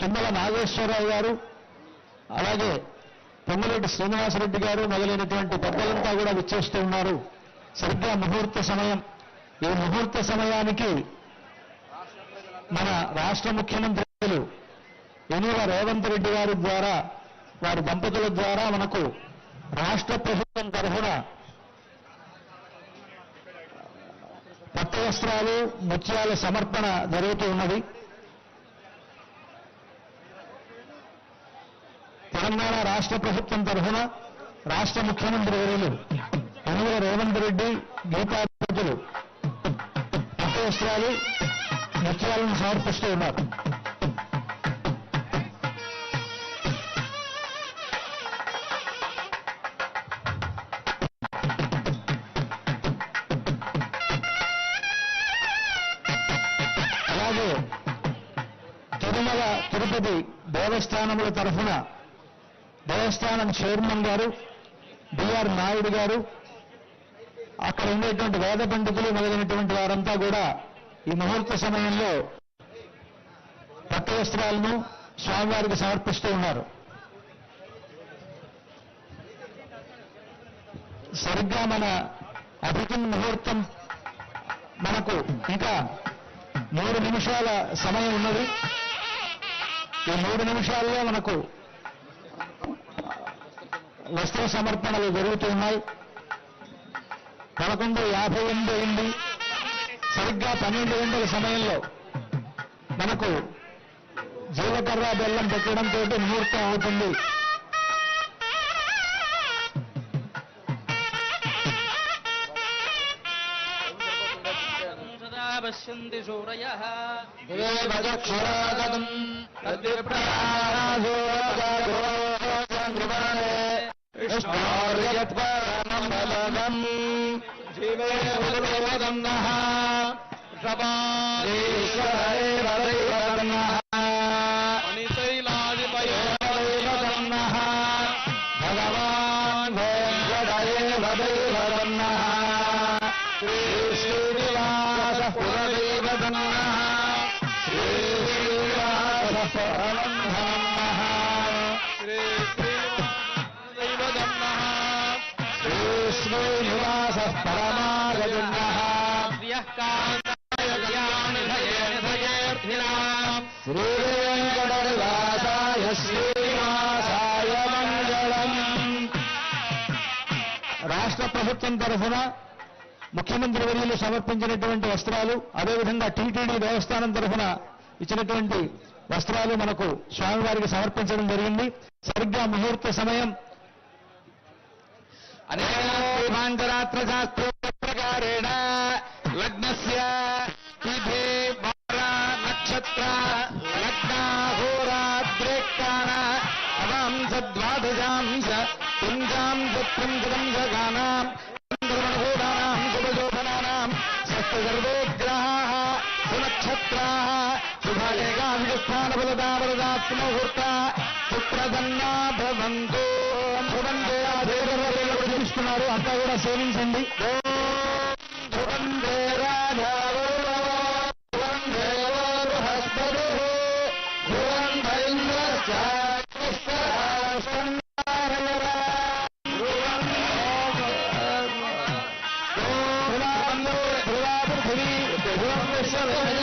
తుమ్మల నాగేశ్వరరావు గారు, అలాగే పొంగులేటి శ్రీనివాసరెడ్డి గారు మొదలైనటువంటి పెద్దలంతా కూడా విచ్చేస్తూ ఉన్నారు. సరిగ్గా ముహూర్త సమయం. ఈ ముహూర్త సమయానికి మన రాష్ట్ర ముఖ్యమంత్రులు యనమల రేవంత్ రెడ్డి గారి ద్వారా, వారి దంపతుల ద్వారా మనకు రాష్ట్ర ప్రభుత్వం తరఫున పట్టు వస్త్రాలు, ముత్యాల సమర్పణ జరుగుతూ ఉన్నది. తెలంగాణ రాష్ట్ర ప్రభుత్వం తరఫున రాష్ట్ర ముఖ్యమంత్రి వర్యులు యనమల రేవంత్ రెడ్డి గీతాధిపతులు పట్టు వస్త్రాలు, ముత్యాలను సమర్పిస్తూ ఉన్నారు. అలాగే తిరుమల తిరుపతి దేవస్థానముల తరఫున దేవస్థానం చైర్మన్ గారు బిఆర్ నాయుడు గారు, అక్కడ ఉండేటువంటి వేద పండితులు మొదలైనటువంటి వారంతా కూడా ఈ ముహూర్త సమయంలో పట్టు వస్త్రాలను స్వామివారికి సమర్పిస్తూ ఉన్నారు. సరిగ్గా మన అభిజిన్ ముహూర్తం మనకు ఇంకా 3 నిమిషాల సమయం ఉన్నది. ఈ 3 నిమిషాల్లో మనకు వస్త్ర సమర్పణలు జరుగుతున్నాయి. 11:58 అయింది. సరిగ్గా 12 గంటల సమయంలో మనకు జీలకర్ర బెల్లం పెట్టడంతో ముహూర్తం అవుతుంది. పశ్యంతి సూరయః దేవదక్షరాగతం విష్ణోర్యత్పరమం జీవేవదన్నః శబారీశ్వరేవదన్నః అనిశైలాదిపయోదన్నః భగవాన్ వెంకటేవదన్నః శ్రీనివాస పురదేవదన్నః శ్రీనివాస పరమహంసః శ్రీనివాస పరమాగజన్నః శ్రీవేంకటనివాసాయ శ్రీనివాసాయ మంగళం. రాష్ట్ర ప్రభుత్వం తరఫున ముఖ్యమంత్రి వర్యులు సమర్పించినటువంటి వస్త్రాలు, అదేవిధంగా టీటీడీ దేవస్థానం తరఫున ఇచ్చినటువంటి వస్త్రాలు మనకు స్వామివారికి సమర్పించడం జరిగింది. సరిగ్గా ముహూర్త సమయం అనేకాంతరాత్ర శాస్త్ర ప్రకారేణ లగ్నస్య తిథి వార నక్షత్ర లగ్నాహోరాద్రేక్కాన అవాంశ ద్వాదశాంశ పుంజాంశ త్రింశదంశకానాం ధర్మణభూతానాం శుభశోభనానాం సర్వేగ్రహాః సునక్షత్రాः శుభాలేఖాభిస్థానఫలదావరదాత్మముహూర్త సుప్రసన్నా భవంతు. చూపిస్తున్నారు, అంతా కూడా సేవించండి. పృథివీ